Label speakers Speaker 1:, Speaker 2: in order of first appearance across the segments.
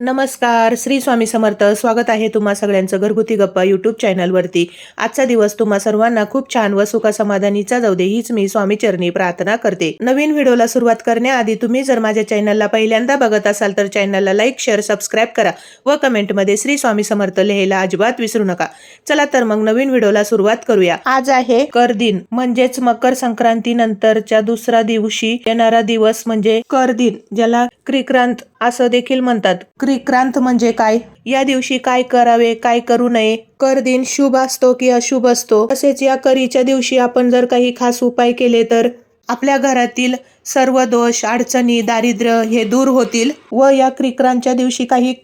Speaker 1: नमस्कार, श्री स्वामी समर्थ. स्वागत आहे तुम्हा सगळ्यांचं घरगुती गप्पा यूट्यूब चॅनलवरती. आजचा दिवस तुम्हा सर्वांना खूप छान व सुखासमाधानीचा जाऊ दे हीच मी स्वामी चरणी प्रार्थना करते. नवीन व्हिडिओला सुरुवात करण्याआधी तुम्ही जर माझ्या चॅनलला पहिल्यांदा बघत असाल तर चॅनलला लाईक, शेअर, सबस्क्राईब करा व कमेंटमध्ये श्री स्वामी समर्थ लिहायला अजिबात विसरू नका. चला तर मग नवीन व्हिडिओला सुरुवात करूया. आज आहे कर दिन म्हणजेच मकर संक्रांती नंतरच्या दुसरा दिवशी येणारा दिवस म्हणजे कर दिन, ज्याला क्रिक्रांत असं देखील म्हणतात. क्रिक्रांत म्हणजे काय, या दिवशी काय करावे काय करू नये, कर दिन शुभ असतो की अशुभ असतो, तसेच या करीच्या दिवशी आपण जर काही खास उपाय केले तर आपल्या घरातील सर्व दोष, अडचणी, दारिद्र्य हे दूर होतील व या क्रिक्रांतच्या दिवशी काही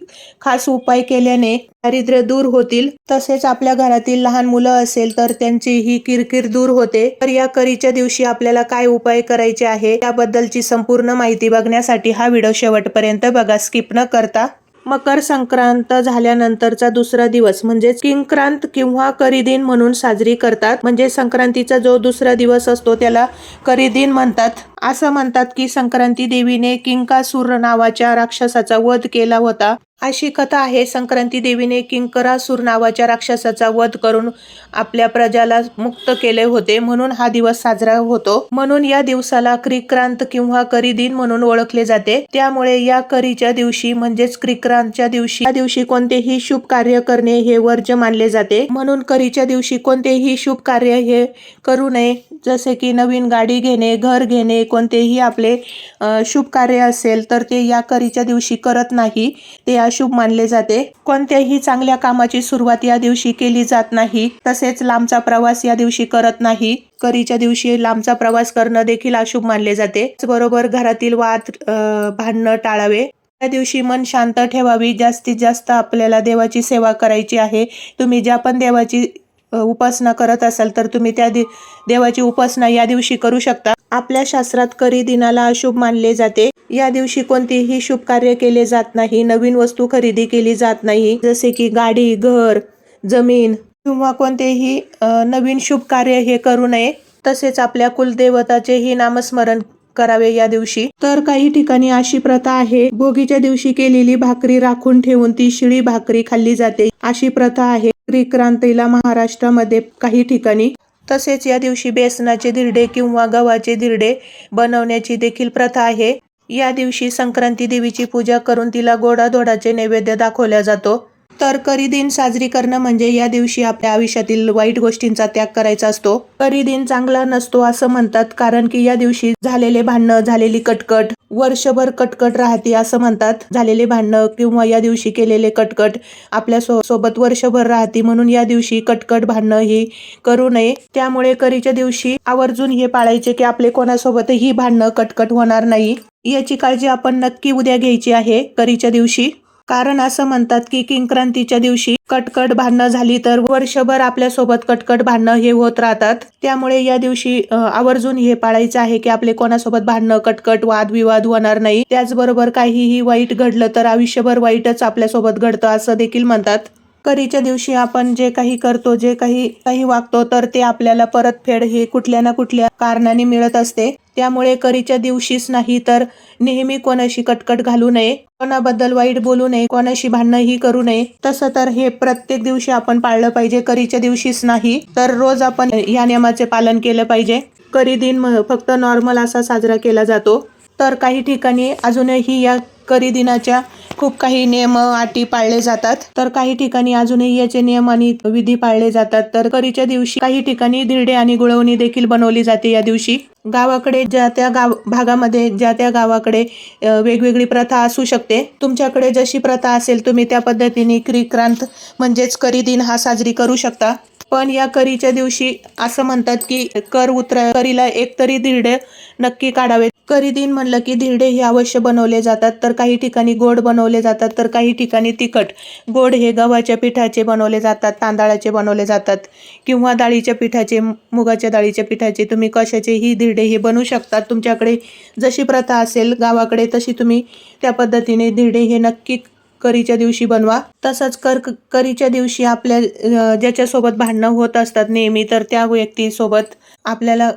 Speaker 1: खास उपाय केल्याने दारिद्र्य दूर होतील. तसेच आपल्या घरातील लहान मुलं असेल तर त्यांची ही किरकिर दूर होते. तर या करीच्या दिवशी आपल्याला काय उपाय करायचे आहे त्याबद्दलची संपूर्ण माहिती बघण्यासाठी हा व्हिडिओ शेवटपर्यंत बघा, स्किप न करता. मकर संक्रांत झाल्यानंतरचा दुसरा दिवस म्हणजेच किंक्रांत किंवा करीदिन म्हणून साजरी करतात. म्हणजे संक्रांतीचा जो दुसरा दिवस असतो त्याला करीदिन म्हणतात. असं म्हणतात की संक्रांती देवीने किंकासूर नावाच्या राक्षसाचा वध केला होता, अशी कथा आहे. संक्रांती देवीने किंकरासूर नावाच्या राक्षसाचा वध करून आपल्या प्रजाला मुक्त केले होते, म्हणून हा दिवस साजरा होतो. म्हणून या दिवसाला क्रिक्रांत किंवा करीदिन म्हणून ओळखले जाते. त्यामुळे या करीच्या दिवशी म्हणजेच क्रिक्रांतच्या दिवशी या दिवशी कोणतेही शुभ कार्य करणे हे वर्ज्य मानले जाते. म्हणून करीच्या दिवशी कोणतेही शुभ कार्य हे करू नये. जसे की नवीन गाडी घेणे, घर घेणे, कोणतेही आपले शुभ कार्य असेल तर ते या करीच्या दिवशी करत नाही, ते अशुभ मानले जाते. कोणत्याही चांगल्या कामाची सुरुवात या दिवशी केली जात नाही. तसेच लांबचा प्रवास या दिवशी करत नाही. करीच्या दिवशी लांबचा प्रवास करणं देखील अशुभ मानले जाते. बरोबर घरातील वाद, भांडणं टाळावे. त्या दिवशी मन शांत ठेवावी. जास्तीत जास्त आपल्याला देवाची सेवा करायची आहे. तुम्ही ज्या पण देवाची उपासना करत असाल तर तुम्ही त्या देवाची उपासना या दिवशी करू शकता. आपल्या शास्त्रात करी दिनाला अशुभ मानले जाते. या दिवशी कोणतेही शुभ कार्य केले जात नाही. नवीन वस्तू खरेदी केली जात नाही, जसे की गाडी, घर, जमीन किंवा कोणतेही नवीन शुभ कार्य हे करू नये. तसेच आपल्या कुलदेवताचेही नामस्मरण करावे या दिवशी. तर काही ठिकाणी अशी प्रथा आहे, भोगीच्या दिवशी केलेली भाकरी राखून ठेवून ती शिळी भाकरी खाल्ली जाते, अशी प्रथा आहे क्रिक्रांतीला महाराष्ट्रामध्ये काही ठिकाणी. तसेच या दिवशी बेसनाचे धिरडे किंवा गव्हाचे धिरडे बनवण्याची देखील प्रथा आहे. या दिवशी संक्रांती देवीची पूजा करून तिला गोडाधोडाचे नैवेद्य दाखवला जातो. तर करीदिन साजरी करणं म्हणजे या दिवशी आपल्या आयुष्यातील वाईट गोष्टींचा त्याग करायचा असतो. करीदिन चांगला नसतो असं म्हणतात, कारण की या दिवशी झालेले भांडणं, झालेली कटकट वर्षभर कटकट राहते असं म्हणतात. झालेले भांडणं किंवा या दिवशी केलेले कटकट आपल्या सोबत वर्षभर राहते, म्हणून या दिवशी कटकट भांडणं ही करू नये. त्यामुळे करीच्या दिवशी आवर्जून हे पाळायचे की आपले कोणासोबतही भांडणं कटकट होणार नाही. याची काळजी आपण नक्की उद्या घ्यायची आहे करीच्या दिवशी. कारण असं म्हणतात की किंक्रांतीच्या दिवशी कटकट भांडणं झाली तर वर्षभर आपल्यासोबत कटकट भांडणं हे होत राहतात. त्यामुळे या दिवशी आवर्जून हे पाळायचं आहे की आपले कोणासोबत भांडणं, कटकट, वादविवाद होणार नाही. त्याचबरोबर काहीही वाईट घडलं तर आयुष्यभर वाईटच आपल्यासोबत घडतं असं देखील म्हणतात. करीच्या दिवशी आपण जे काही करतो, जे काही वागतो तर ते आपल्याला परतफेड हे कुठल्या ना कुठल्या कारणाने मिळत असते. त्यामुळे करीच्या दिवशीच नाही तर नेहमी कोणाशी कटकट घालू नये, कोणाबद्दल वाईट बोलू नये, कोणाशी भांडणंही करू नये. तसं तर हे प्रत्येक दिवशी आपण पाळलं पाहिजे, करीच्या दिवशीच नाही तर रोज आपण या नियमाचे पालन केलं पाहिजे. करी दिन फक्त नॉर्मल असा साजरा केला जातो. तर काही ठिकाणी अजूनही या करी दिनाच्या खूप काही नियम अटी पाळले जातात. तर काही ठिकाणी अजूनही याचे नियम आणि विधी पाळले जातात. तर करीच्या दिवशी काही ठिकाणी धिरडे आणि गुळवणी देखील बनवली जाते. या दिवशी गावाकडे ज्या त्या भागामध्ये ज्या त्या गावाकडे वेगवेगळी प्रथा असू शकते. तुमच्याकडे जशी प्रथा असेल तुम्ही त्या पद्धतीने क्रिक्रांत म्हणजेच करी दिन हा साजरी करू शकता. पण या करीच्या दिवशी असं म्हणतात की करीला एकतरी धिरडे नक्की काढावे. करी दिन म्हणलं की धिरडे हे अवश्य बनवले जातात. तर काही ठिकाणी गोड बनवले जातात तर काही ठिकाणी तिखट. गोड हे गव्हाच्या पिठाचे बनवले जातात, तांदळाचे बनवले जातात किंवा डाळीच्या पिठाचे, मुगाच्या डाळीच्या पिठाचे, तुम्ही कशाचेही धिरडे हे बनवू शकतात. तुमच्याकडे जशी प्रथा असेल गावाकडे तशी तुम्ही त्या पद्धतीने धिरडे हे नक्की करीच्या दिवशी बनवा. तसंच करीच्या दिवशी आपल्या ज्याच्यासोबत भांडणं होत असतात नेहमी तर त्या व्यक्तीसोबत आपल्याला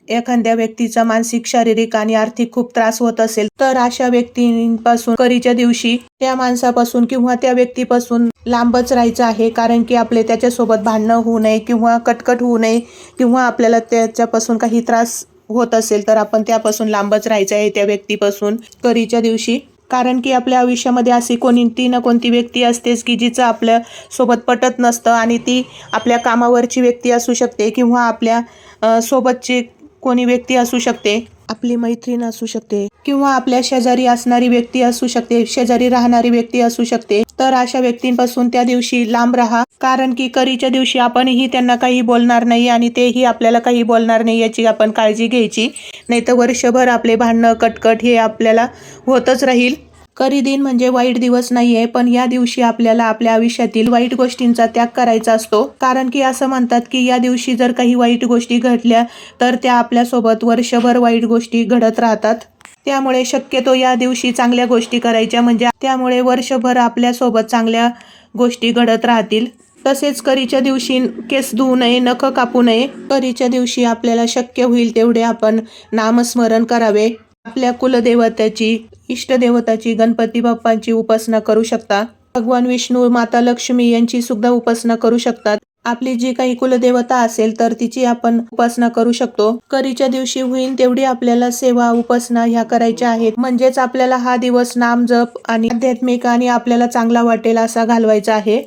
Speaker 1: एखाद्या व्यक्तीचा मानसिक, शारीरिक आणि आर्थिक खूप त्रास होत असेल तर अशा व्यक्तींपासून करीच्या दिवशी त्या माणसापासून किंवा त्या व्यक्तीपासून लांबच राहायचं आहे. कारण की आपले त्याच्यासोबत भांडणं होऊ नये किंवा कटकट होऊ नये किंवा आपल्याला त्याच्यापासून काही त्रास होत असेल तर आपण त्यापासून लांबच राहायचं आहे त्या व्यक्तीपासून करीच्या दिवशी. कारण की आपल्या आयुष्यामध्ये अशी कोणती ना कोणती व्यक्ती असतेच की जिचं आपल्या सोबत पटत नसतं आणि ती आपल्या कामावरची व्यक्ती असू शकते किंवा आपल्या सोबतची कोणी व्यक्ती असू शकते, आपली मैत्रीण असू शकते किंवा आपल्या शेजारी असणारी व्यक्ती असू शकते, शेजारी राहणारी व्यक्ती असू शकते. तर अशा व्यक्तींपासून त्या दिवशी लांब राहा. कारण की करीच्या दिवशी आपणही त्यांना काही बोलणार नाही आणि तेही आपल्याला काही बोलणार नाही याची आपण काळजी घ्यायची. नाही तर वर्षभर आपले भांडणं कटकट हे आपल्याला होतच राहील. करी दिन म्हणजे वाईट दिवस नाहीये, पण या दिवशी आपल्याला आपल्या आयुष्यातील वाईट गोष्टींचा त्याग करायचा असतो. कारण की असं म्हणतात की या दिवशी जर काही वाईट गोष्टी घडल्या तर त्या आपल्यासोबत वर्षभर वाईट गोष्टी घडत राहतात. त्यामुळे शक्यतो या दिवशी चांगल्या गोष्टी करायच्या, म्हणजे त्यामुळे वर्षभर आपल्यासोबत चांगल्या गोष्टी घडत राहतील. तसेच करीच्या दिवशी केस धुवू नये, नख कापू नये. करीच्या दिवशी आपल्याला शक्य होईल तेवढे आपण नामस्मरण करावे. आपल्या कुलदेवताची, इष्टदेवताची, गणपती बाप्पांची उपासना करू शकता. भगवान विष्णू, माता लक्ष्मी यांची सुद्धा उपासना करू शकतात. आपली जी काही कुलदेवता असेल तर तिची आपण उपासना करू शकतो. करीच्या दिवशी होईल तेवढी आपल्याला सेवा, उपासना ह्या करायच्या आहेत. म्हणजेच आपल्याला हा दिवस नाम जप आणि आध्यात्मिक आणि आपल्याला चांगला वाटेल असा घालवायचा आहे.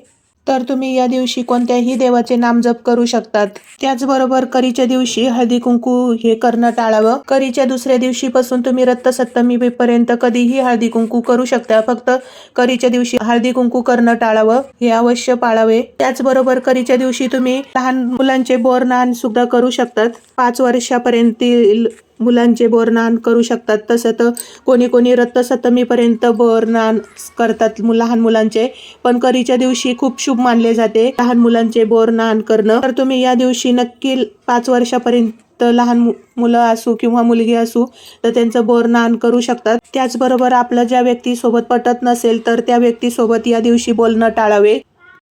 Speaker 1: तर तुम्ही या दिवशी कोणत्याही देवाचे नाम जप करू शकतात. त्याचबरोबर करीच्या दिवशी हळदी कुंकू हे करणं टाळावं. करीच्या दुसऱ्या दिवशीपासून तुम्ही रथसप्तमी पर्यंत कधीही हळदी कुंकू करू शकता. फक्त करीच्या दिवशी हळदी कुंकू करणं टाळावं, हे अवश्य पाळावे. त्याचबरोबर करीच्या दिवशी तुम्ही लहान मुलांचे बोरनान सुद्धा करू शकतात. 5 वर्षापर्यंत मुलांचे बोरनान करू शकतात. तसं तर कोणी रथसप्तमीपर्यंत बोरनान करतात लहान मुलांचे, पण करीच्या दिवशी खूप शुभ मानले जाते लहान मुलांचे बोरनान करणं. तर तुम्ही या दिवशी नक्की 5 वर्षापर्यंत लहान मुलं असू किंवा मुलगी असू तर त्यांचं बोरनान करू शकतात. त्याचबरोबर आपलं ज्या व्यक्तीसोबत पटत नसेल तर त्या व्यक्तीसोबत या दिवशी बोलणं टाळावे.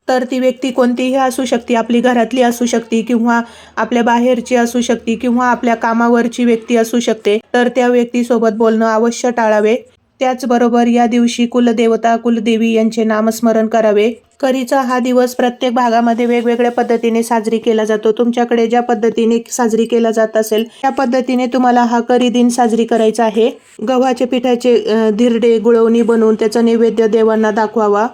Speaker 1: तर ती व्यक्ती कोणतीही असू शकते, आपली घरातली असू शकते किंवा आपल्या बाहेरची असू शकते किंवा आपल्या कामावरची व्यक्ती असू शकते. तर त्या व्यक्तीसोबत बोलणं अवश्य टाळावे. त्याचबरोबर या दिवशी कुलदेवता, कुलदेवी यांचे नामस्मरण करावे. करीचा हा दिवस प्रत्येक भागामध्ये वेगवेगळ्या पद्धतीने साजरी केला जातो. तुमच्याकडे ज्या पद्धतीने साजरी केला जात असेल त्या पद्धतीने तुम्हाला हा करी दिन साजरी करायचा आहे. गव्हाच्या पिठाचे धिरडे, गुळवणी बनवून त्याचा नैवेद्य देवांना दाखवावा.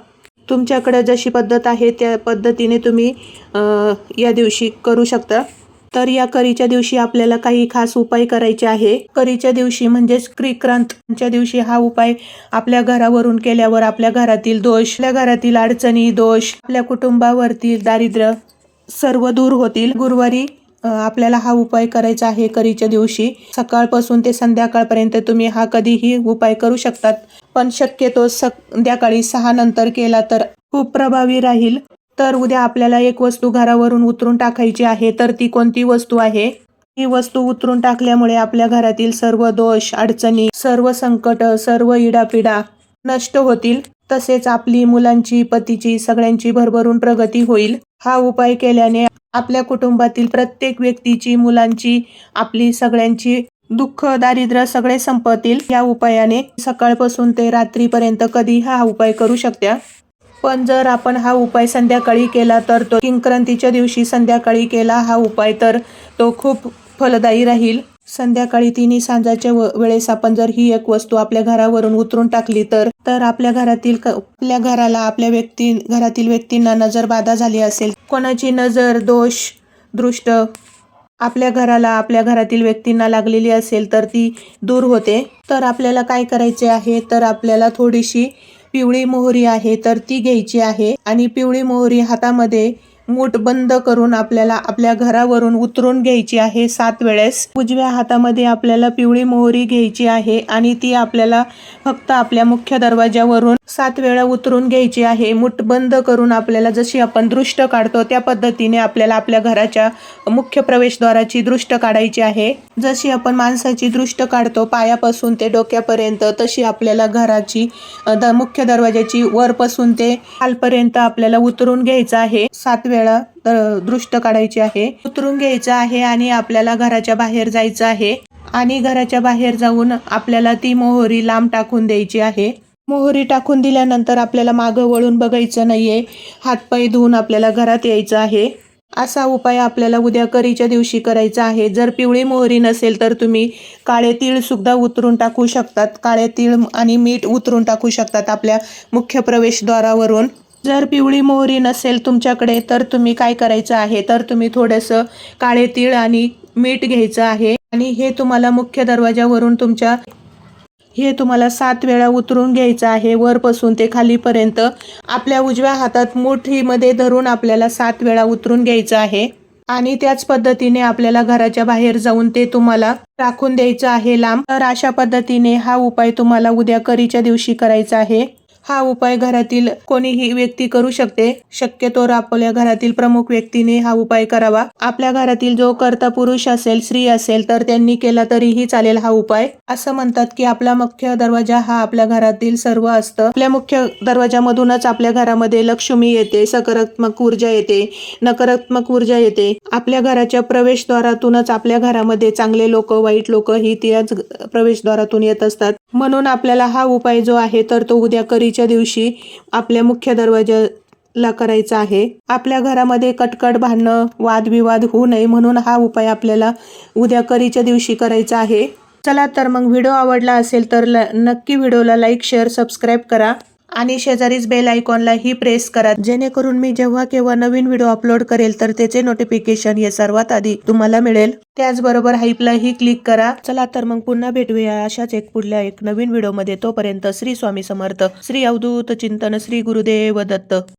Speaker 1: तुमच्याकडे जशी पद्धत आहे त्या पद्धतीने तुम्ही या दिवशी करू शकता. तर या करीच्या दिवशी आपल्याला काही खास उपाय करायचे आहे. करीच्या दिवशी म्हणजेच संक्रांतच्या दिवशी हा उपाय आपल्या घरावरून केल्यावर आपल्या घरातील दोष, आपल्या घरातील अडचणी, दोष, आपल्या कुटुंबावरतील दारिद्र्य सर्व दूर होतील. गुरुवारी आपल्याला हा उपाय करायचा आहे. करीच्या दिवशी सकाळपासून ते संध्याकाळपर्यंत तुम्ही हा कधीही उपाय करू शकतात, पण शक्यतो संध्याकाळी 6 नंतर केला तर खूप प्रभावी राहील. तर उद्या आपल्याला एक वस्तू घरावरून उतरून टाकायची आहे. तर ती कोणती वस्तू आहे? ही वस्तू उतरून टाकल्यामुळे आपल्या घरातील सर्व दोष, अडचणी, सर्व संकट, सर्व इडापिडा नष्ट होतील. तसेच आपली, मुलांची, पतीची, सगळ्यांची भरभरून प्रगती होईल. हा उपाय केल्याने आपल्या कुटुंबातील प्रत्येक व्यक्तीची, मुलांची, आपली सगळ्यांची दुःख, दारिद्र्य सगळे संपतील. या उपायाने सकाळपासून ते रात्रीपर्यंत कधी हा उपाय करू शकता. पण जर आपण हा उपाय संध्याकाळी केला तर तो संक्रांतीच्या दिवशी संध्याकाळी केला हा उपाय तर तो खूप फलदायी राहील. संध्याकाळी 3 सांजाच्या वेळेस आपण जर ही एक वस्तू आपल्या घरावरून उतरून टाकली तर आपल्या घराला, आपल्या घरातील व्यक्तींना नजर बाधा झाली असेल, कोणाची नजर, दोष, दृष्ट आपल्या घराला, आपल्या घरातील व्यक्तींना लागलेली असेल तर ती दूर होते. तर आपल्याला काय करायचे आहे, तर आपल्याला थोडीशी पिवळी मोहरी आहे तर ती घ्यायची आहे आणि पिवळी मोहरी हातामध्ये मूठ बंद करून आपल्याला आपल्या घरावरून उतरून घ्यायची आहे 7 वेळेस. उजव्या हातामध्ये आपल्याला पिवळी मोहरी घ्यायची आहे आणि ती आपल्याला फक्त आपल्या मुख्य दरवाजावरून 7 वेळा उतरून घ्यायची आहे. मूठ बंद करून आपल्याला जशी आपण दृष्ट काढतो त्या पद्धतीने आपल्याला आपल्या घराच्या मुख्य प्रवेशद्वाराची दृष्ट काढायची आहे. जशी आपण माणसाची दृष्ट काढतो पायापासून ते डोक्यापर्यंत, तशी आपल्याला घराची मुख्य दरवाजाची वरपासून ते खालपर्यंत आपल्याला उतरून घ्यायचं आहे 7 वेळा. वेळा दृष्ट काढायची आहे, उतरून घ्यायचं आहे आणि आपल्याला घराच्या बाहेर जायचं आहे आणि घराच्या बाहेर जाऊन आपल्याला ती मोहरी लांब टाकून द्यायची आहे. मोहरी टाकून दिल्यानंतर आपल्याला मागं वळून बघायचं नाहीये, हातपाय धुवून आपल्याला घरात यायचं आहे. असा उपाय आपल्याला उद्या करीच्या दिवशी करायचा आहे. जर पिवळी मोहरी नसेल तर तुम्ही काळे तीळ सुद्धा उतरून टाकू शकतात. काळे तीळ आणि मीठ उतरून टाकू शकतात आपल्या मुख्य प्रवेशद्वारावरून. जर पिवळी मोहरी नसेल तुमच्याकडे तर तुम्ही काय करायचं आहे, तर तुम्ही थोडंसं काळे तीळ आणि मीठ घ्यायचं आहे आणि हे तुम्हाला मुख्य दरवाजावरून हे तुम्हाला 7 वेळा उतरून घ्यायचं आहे. वरपासून ते खालीपर्यंत आपल्या उजव्या हातात मुठीमध्ये धरून आपल्याला 7 वेळा उतरून घ्यायचं आहे आणि त्याच पद्धतीने आपल्याला घराच्या बाहेर जाऊन ते तुम्हाला टाकून द्यायचं आहे लांब. तर अशा पद्धतीने हा उपाय तुम्हाला उद्या करीच्या दिवशी करायचा आहे. हा उपाय घरातील कोणीही व्यक्ती करू शकते. शक्यतोवर आपल्या घरातील प्रमुख व्यक्तीने हा उपाय करावा. आपल्या घरातील जो कर्ता पुरुष असेल, स्त्री असेल तर त्यांनी केला तरीही चालेल हा उपाय. असं म्हणतात की आपला मुख्य दरवाजा हा आपल्या घरातील सर्व असतं. आपल्या मुख्य दरवाजामधूनच आपल्या घरामध्ये लक्ष्मी येते, सकारात्मक ऊर्जा येते, नकारात्मक ऊर्जा येते. आपल्या घराच्या प्रवेशद्वारातूनच आपल्या घरामध्ये चांगले लोक, वाईट लोक ही त्याच प्रवेशद्वारातून येत असतात. म्हणून आपल्याला हा उपाय जो आहे तर तो उद्या करीच्या दिवशी आपल्या मुख्य दरवाजाला करायचा आहे. आपल्या घरामध्ये कटकट, भांडणं, वादविवाद होऊ नये म्हणून हा उपाय आपल्याला उद्या करीच्या दिवशी करायचा आहे. चला तर मग व्हिडिओ आवडला असेल तर नक्की व्हिडिओला लाईक, शेअर, सबस्क्राईब करा आणि शेजारीच बेल आयकॉनलाही प्रेस करा, जेणेकरून मी जेव्हा केव्हा नवीन व्हिडिओ अपलोड करेल तर त्याचे नोटिफिकेशन हे सर्वात आधी तुम्हाला मिळेल. त्याचबरोबर हाईपलाही क्लिक करा. चला तर मग पुन्हा भेटूया अशाच पुढल्या नवीन व्हिडिओमध्ये. तोपर्यंत श्री स्वामी समर्थ, श्री अवधूत चिंतन, श्री गुरुदेव दत्त.